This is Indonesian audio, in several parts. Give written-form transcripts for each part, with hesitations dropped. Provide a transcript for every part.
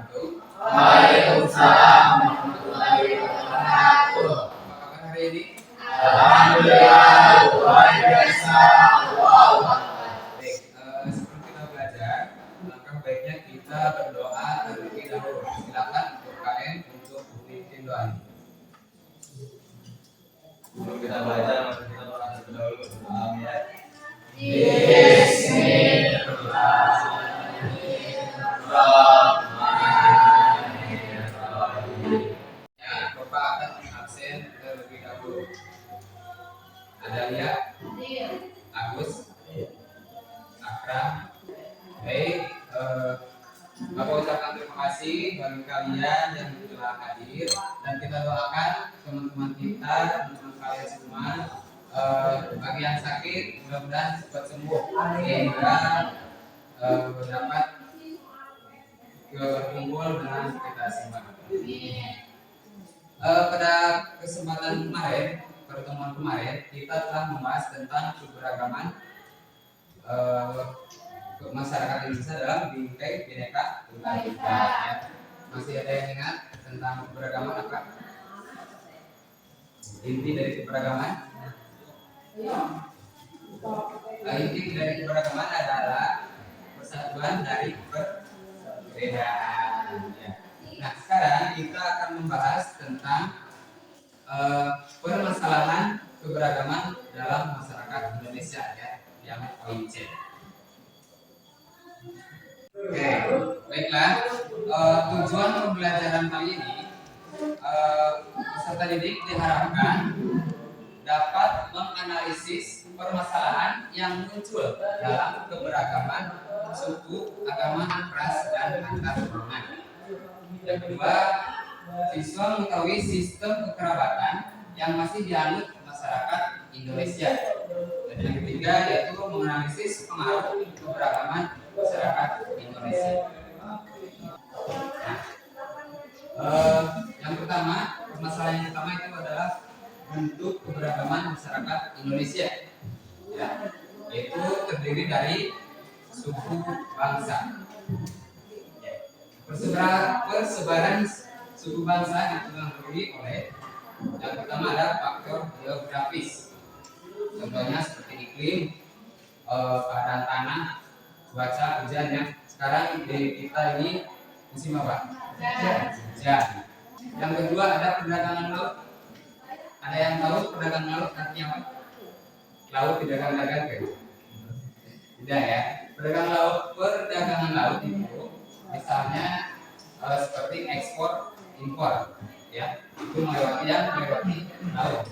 wabarakatuh. Waalaikumsalam warahmatullahi wabarakatuh. Apa kabar hari ini? Alhamdulillah, luar biasa. Wow. Baik, sebelum kita belajar, langkah baiknya kita berdoa terlebih dahulu. Silakan untuk KM untuk memimpin doa. Sebelum kita belajar, mari kita berdoa terlebih dahulu. Amin. Ya, Bapak akan absen terlebih dahulu. Ada Lia, Agus, Akram. Baik, Bapak ucapkan terima kasih bagi kalian yang telah hadir dan kita doakan teman-teman kita, teman-teman kalian semua, bagi yang sakit mudah-mudahan cepat sembuh sehingga dapat berkumpul dengan kita semua. Pada kesempatan kemarin, pertemuan kemarin, kita telah membahas tentang keberagaman masyarakat Indonesia dalam bingkai Bhinneka Tunggal Ika. Ya. Masih ada yang ingat tentang keberagaman apa? Inti dari keberagaman? Inti dari keberagaman adalah persatuan dari perbedaan. Ya. Nah, sekarang kita akan membahas tentang permasalahan keberagaman dalam masyarakat Indonesia, ya, yang poin C. Oke, baiklah. Tujuan pembelajaran kali ini, peserta didik diharapkan dapat menganalisis permasalahan yang muncul dalam keberagaman suku, agama, ras, dan antar golongan. Yang kedua, siswa mengetahui sistem kekerabatan yang masih dianut masyarakat Indonesia. Dan yang ketiga yaitu menganalisis pengaruh keberagaman masyarakat Indonesia. Yang pertama, permasalahan yang pertama itu adalah bentuk keberagaman masyarakat Indonesia, ya, yaitu terdiri dari suku bangsa. Persebaran suku bangsa dipengaruhi oleh yang pertama ada faktor geografis. Contohnya seperti iklim, keadaan tanah, cuaca, hujan. Yang sekarang di kita ini musim apa? Hujan. Yang kedua ada perdagangan laut. Ada yang tahu perdagangan laut artinya apa? Laut didagang-dagang kan? Tidak ya. Perdagangan laut itu misalnya seperti ekspor impor, ya, itu melewati laut.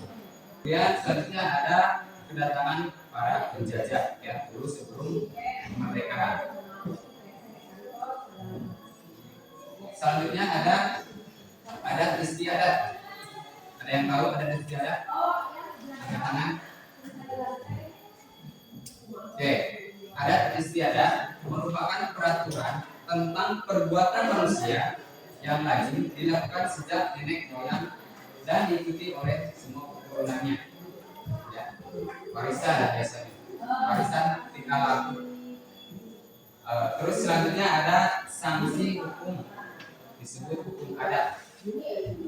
Kemudian selanjutnya ada kedatangan para penjajah, ya, dulu sebelum kemerdekaan. Selanjutnya ada adat istiadat. Ada yang tahu adat istiadat? Angkat tangan. Oke, adat istiadat merupakan peraturan tentang perbuatan manusia yang lazim dilakukan sejak nenek moyang dan diikuti oleh semua keturunannya. Ya, warisan biasanya, warisan tinggal laku. Terus selanjutnya ada sanksi hukum, disebut hukum adat.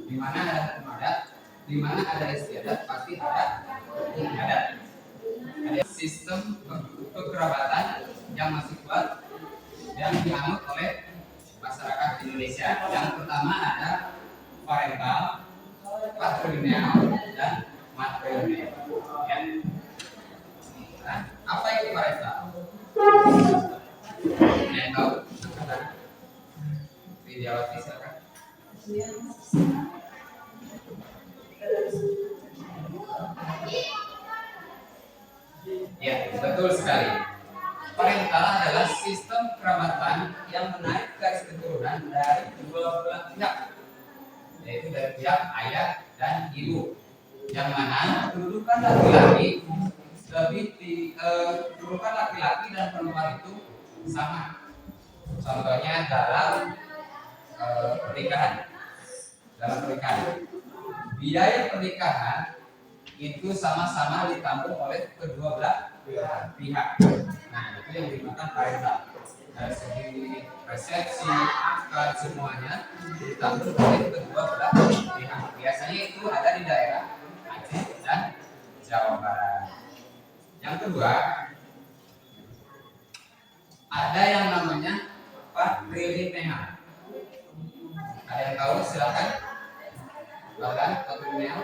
Di mana ada hukum adat, di mana ada istiadat pasti ada hukum adat. Ada sistem kekerabatan yang masih kuat yang dianut oleh masyarakat Indonesia. Yang pertama ada parental, patrilineal, dan matrilineal. Ya. Nah, apa itu parental? Yang tahu? Dijawab silakan. Ya, betul sekali. Parental adalah sistem kerabatan yang menarik garis keturunan dari kedua belah pihak, yaitu dari pihak ayah dan ibu, yang mana kedudukan laki-laki kedudukan laki-laki dan perempuan itu sama. Contohnya dalam pernikahan. Dalam pernikahan, biaya pernikahan itu sama-sama ditanggung oleh kedua belah pihak. Nah, itu yang dinamakan parental. Dari segi resepsi, akan semuanya ditanggung oleh kedua belah pihak. Biasanya itu ada di daerah Aceh dan Jawa Barat. Yang kedua, ada yang namanya patrilineal. Ada yang tahu? Silakan. Bahkan patrilineal.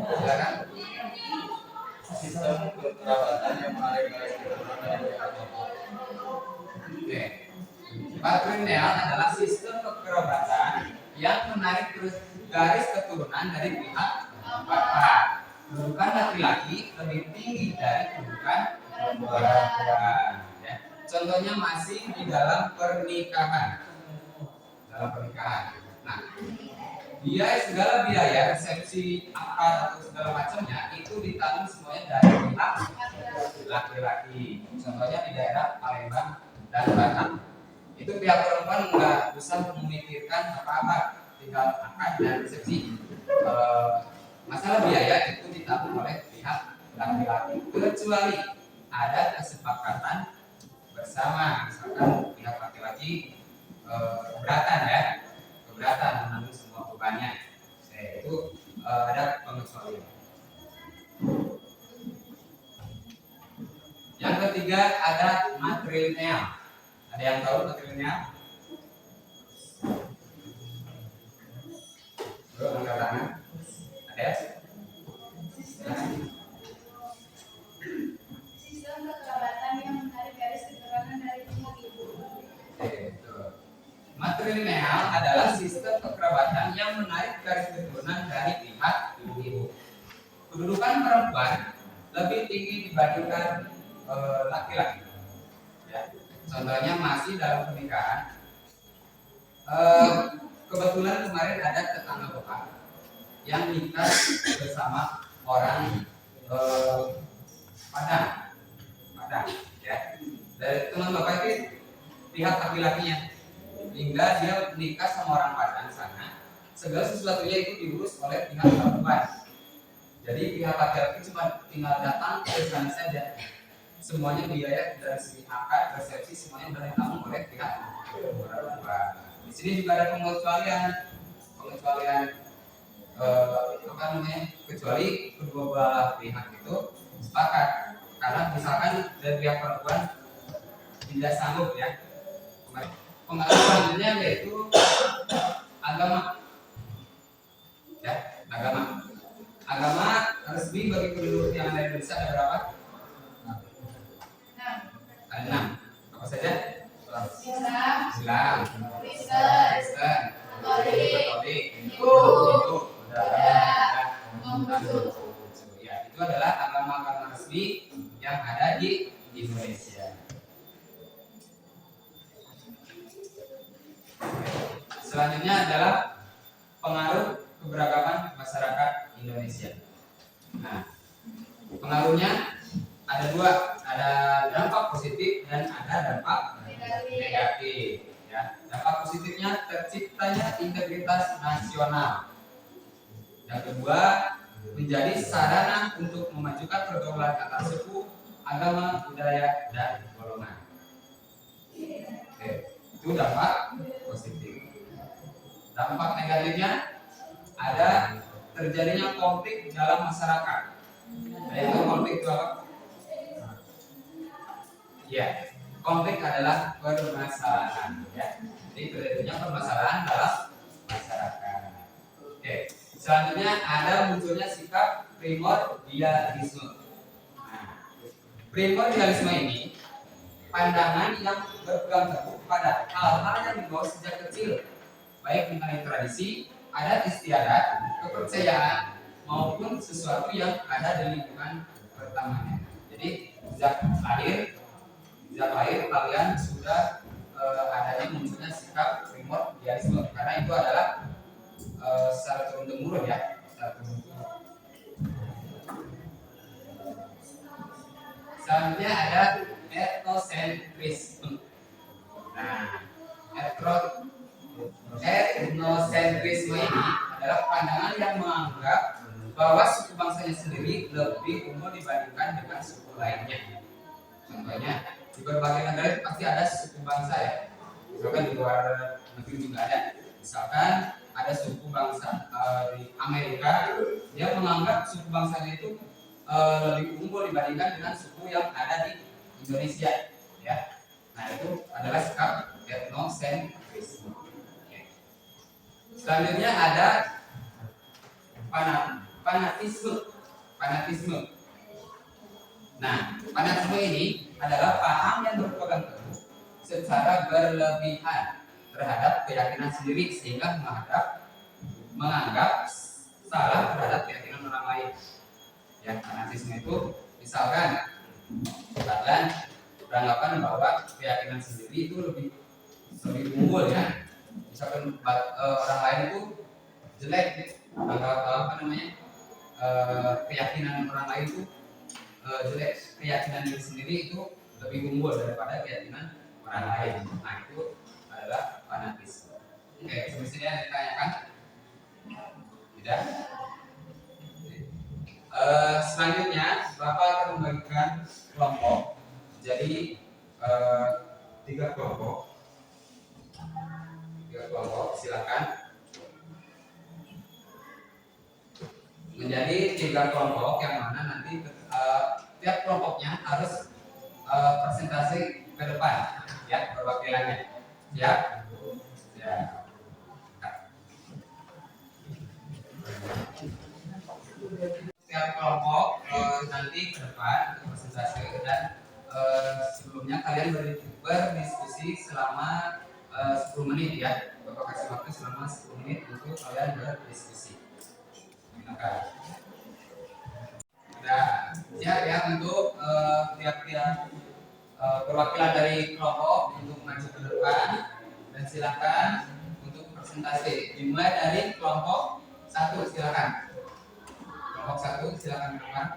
Silakan. Sistem kekerabatan yang menarik garis keturunan dari pihak lapor. Oke. Patrilineal adalah sistem kekerabatan yang menarik garis keturunan dari pihak bapak. Kedudukan laki-laki lebih tinggi dari kedudukan perempuan. Ya. Contohnya masih di dalam pernikahan. Nah, segala biaya resepsi akad atau segala macamnya itu ditanggung semuanya dari pihak laki-laki. Contohnya di daerah Palembang dan Batam. Itu pihak perempuan nggak usah memikirkan apa-apa, tinggal akad dan resepsi. Masalah biaya itu ditanggung oleh pihak laki-laki, kecuali ada kesepakatan bersama, misalkan pihak laki-laki keberatan menanggung semua bebannya. Itu ada pengecualian. Yang ketiga ada matrilineal. Ada yang tahu matrilineal? Bro, angkat tangan. Ada? Sistem kekerabatan yang menarik garis keturunan dari pihak ibu. Matrilineal adalah sistem kekerabatan yang menarik garis keturunan dari pihak ibu. Kedudukan perempuan lebih tinggi dibandingkan laki-laki. Ya. Contohnya masih dalam pernikahan. Kebetulan kemarin ada tetangga bapak yang nikah bersama orang Padang, ya. Dari teman bapak itu pihak laki-lakinya, hingga dia menikah sama orang Padang sana. Segala sesuatunya itu diurus oleh pihak perempuan. Jadi pihak laki-laki cuma tinggal datang ke sana saja. Semuanya biaya dari segi akad, resepsi semuanya sudah ditanggung oleh pihak perempuan. Di sini juga ada pengecualian kecuali kedua belah pihak itu sepakat. Karena misalkan dari pihak perempuan tidak sanggup, ya. Pengaruh selanjutnya yaitu agama. Ya, agama resmi bagi penduduk yang ada di Indonesia ada berapa? Ada 6. Apa saja? Islam, Kristen, Katolik, Hindu, ya, itu adalah agama-agama resmi yang ada di Indonesia. Selanjutnya adalah pengaruh keberagaman masyarakat Indonesia. Nah, pengaruhnya ada 2, ada dampak positif dan ada dampak negatif. Ya, dampak positifnya terciptanya integritas nasional. Yang kedua, menjadi sarana untuk memajukan pergaulan antar suku, agama, budaya, dan golongan. Oke, itu dampak positif. Dampak negatifnya ada terjadinya konflik dalam masyarakat. Yaitu konflik itu apa? Ya, konflik adalah permasalahan, ya. Jadi terjadinya permasalahan dalam masyarakat. Oke, selanjutnya ada munculnya sikap primordialisme. Nah, primordialisme ini pandangan yang berpegang teguh pada hal-hal yang dibawa sejak kecil, baik mengenai tradisi, adat istiadat, kepercayaan, maupun sesuatu yang ada di lingkungan pertamanya. Jadi sejak lahir kalian sudah adanya munculnya sikap primordialisme, karena itu adalah secara turun temurun, ya. Selanjutnya ada etnosentrisme. Nah, etnosentrisme ini adalah pandangan yang menganggap bahwa suku bangsanya sendiri lebih unggul dibandingkan dengan suku lainnya. Contohnya, di berbagai negara itu pasti ada suku bangsa ya. Misalkan di luar negeri juga ada. Misalkan ada suku bangsa di Amerika, dia menganggap suku bangsanya itu lebih unggul dibandingkan dengan suku yang ada di Indonesia, ya. Nah itu adalah sikap etnosentrisme. Selanjutnya ada fanatisme. Nah, fanatisme ini adalah paham yang berpegang teguh secara berlebihan terhadap keyakinan sendiri sehingga menganggap salah terhadap keyakinan orang lain. Ya, fanatisme itu misalkan kalian beranggapan bahwa keyakinan sendiri itu lebih unggul ya. Misalkan orang lain itu jelek, keyakinan orang lain itu jelek, keyakinan diri sendiri itu lebih unggul daripada keyakinan orang lain. Nah itu adalah fanatisme. Oke, semestinya ditanyakan? Tidak. Selanjutnya Bapak akan membagikan kelompok jadi 3 kelompok. Silakan. Menjadi 3 kelompok yang mana nanti tiap kelompoknya harus presentasi ke depan ya perwakilannya. Siap? Ya. Setiap kelompok nanti ke depan presentasi dan sebelumnya kalian berdiskusi selama 10 menit ya. Bapak kasih waktu selama 10 menit untuk kalian berdiskusi. Silakan. Nah, siap ya untuk tiap-tiap perwakilan dari kelompok untuk maju ke depan dan silakan untuk presentasi. Dimulai dari kelompok 1 silakan. Kelompok 1 silakan ke depan.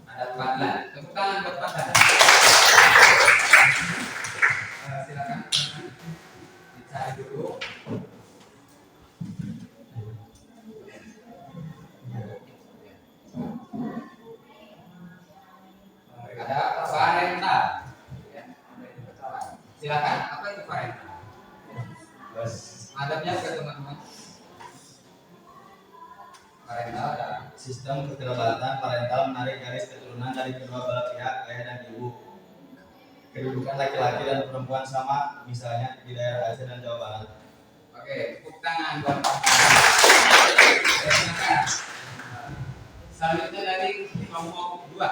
Ada 14. Tepuk tangan buat Pak Dada. Silakan dicari dulu. Ada parental. Silakan. Apa itu parental? Adabnya ke teman-teman. Parental adalah Sistem kekerabatan parental menarik garis keturunan dari kedua belah pihak ayah dan ibu. Kedudukan laki-laki dan perempuan sama, misalnya di daerah Aceh dan Jawa Barat. Oke, tepuk tangan buat Pak. Silakan. Selanjutnya dari kelompok 2.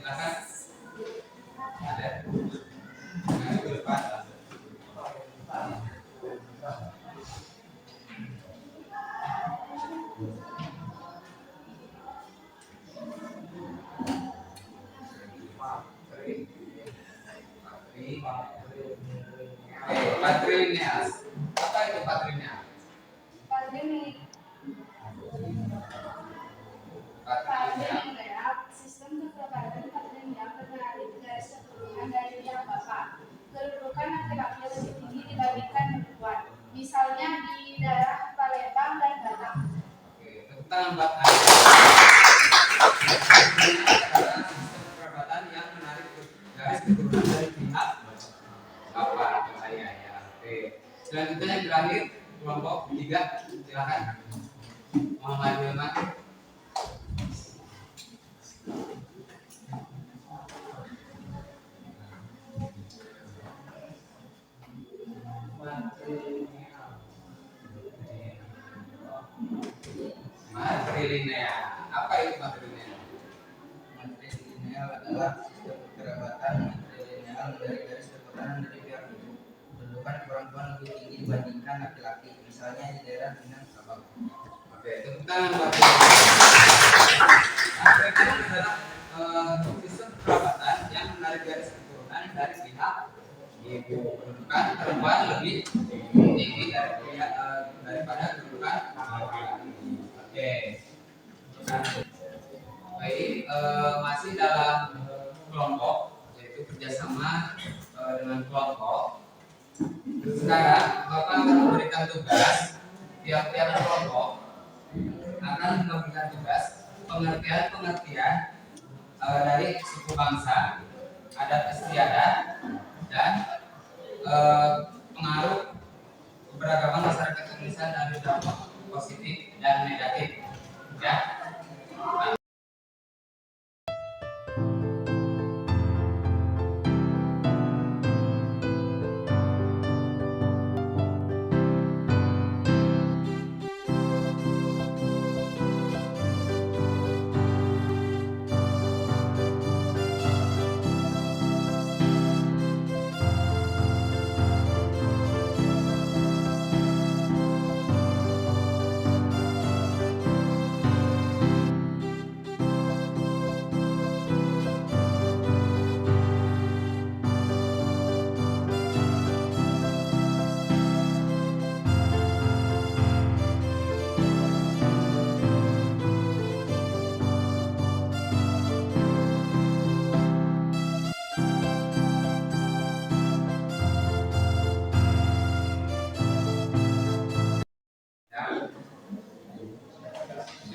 Silakan. Ada. Nah, itu depan. Patrilineal. Apa itu patrilineal? Patrilineal sistem kekerabatan patrilineal menarik garis keturunan dari pihak bapak. Kedudukan laki-laki lebih tinggi dibandingkan perempuan. Misalnya di daerah Palembang dan Batak. Oke, tepuk tangan buat Anda. Ini adalah sistem kekerabatan yang menarik garis keturunan dari pihak bapak atau ayah ya. Oke. Selanjutnya yang terakhir kelompok 3 silakan. Muhammad Wilman. Matrilineal. Apa itu matrilineal? Matrilineal adalah sistem kekerabatan matrilineal dari garis keturunan dari pihak ibu. Kedudukan perempuan lebih tinggi dibandingkan laki-laki, misalnya di daerah Minang Sabang. Oke, tepuk tangan buat matrilineal adalah sistem kekerabatan yang menarik garis keturunan dari pihak ibu. Kedudukan perempuan lebih tinggi daripada kedudukan laki-laki. Oke. Baik, masih dalam kelompok yaitu kerjasama dengan kelompok. Sekarang Bapak akan memberikan tugas tiap-tiap kelompok akan memberikan tugas pengertian dari suku bangsa adat istiadat, dan pengaruh keberagaman masyarakat Indonesia dari dampak positif dan negatif. Ya.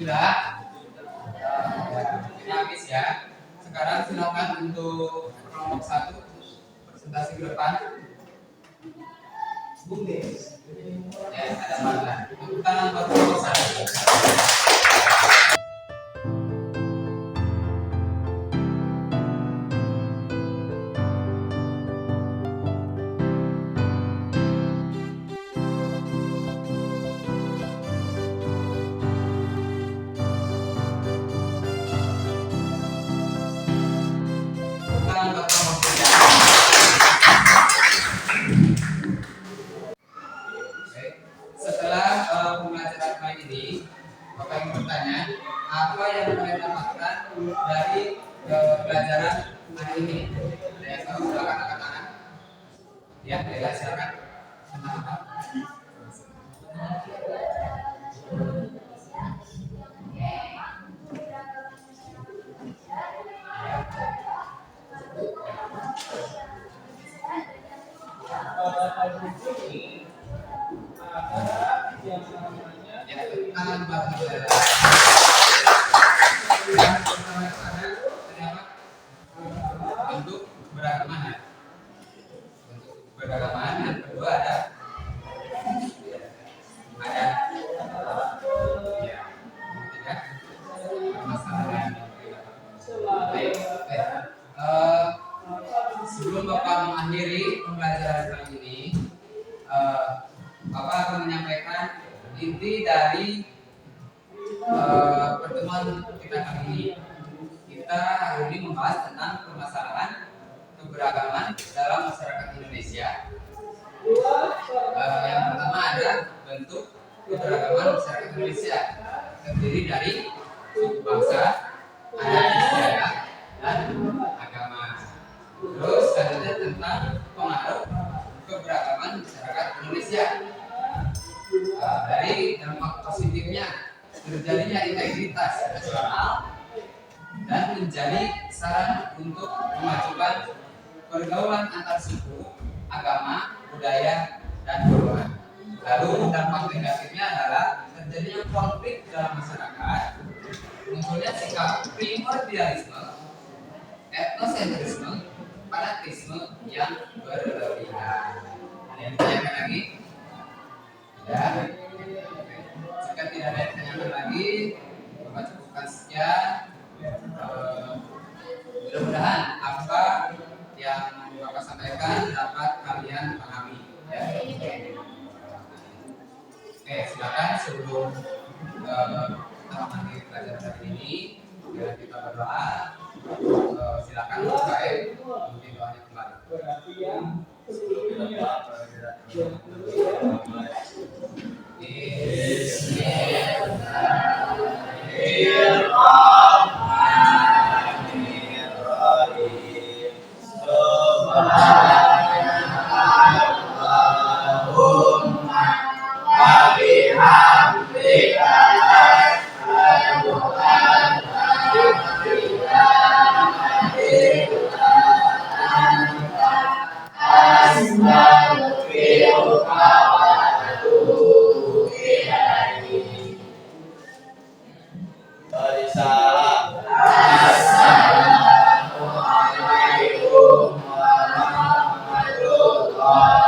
Sudah? Ini habis ya. Sekarang silakan untuk kelompok 1 presentasi ke depan. Ya, ada mana? Tepuk tangan buat kelompok 1. Setelah pembelajaran kali ini, Bapak ingin bertanya, apa yang kalian dapatkan dari pelajaran hari ini? Ada yang tahu? Silakan angkat tangan. Ya, Lela, silakan. Ya, tangan buat Lela. Yang pertama itu ada apa? Bentuk keberagaman ya. Bentuk keberagaman. Yang kedua ada ya, ketiga permasalahan. Baik. Sebelum Bapak mengakhiri pembelajaran kali ini, Bapak akan menyampaikan inti dari pertemuan kita kali ini. Kita hari ini membahas tentang permasalahan keberagaman dalam masyarakat Indonesia. Yang pertama ada bentuk keberagaman masyarakat Indonesia, terdiri dari suku bangsa, adat istiadat, dan agama. Terus selanjutnya tentang pengaruh keberagaman masyarakat Indonesia. Dari dampak positifnya terjadinya integritas nasional dan menjadi sarana untuk memajukan pergaulan antar suku, agama, budaya, dan golongan. Lalu dampak negatifnya adalah terjadinya konflik dalam masyarakat, munculnya sikap primordialisme, etnosentrisme, fanatisme yang berlebihan. Ada yang ditanyakan lagi? Ya. Jika tidak ada yang ditanyakan lagi, Bapak cukupkan sekian. Mudah-mudahan apa yang Bapak sampaikan dapat kalian pahami. Ya. Oke, silakan sebelum kita mengakhiri pelajaran hari ini, biar kita berdoa. Silakan Bapak mungkin doanya kembali. Assalamualaikum warahmatullahi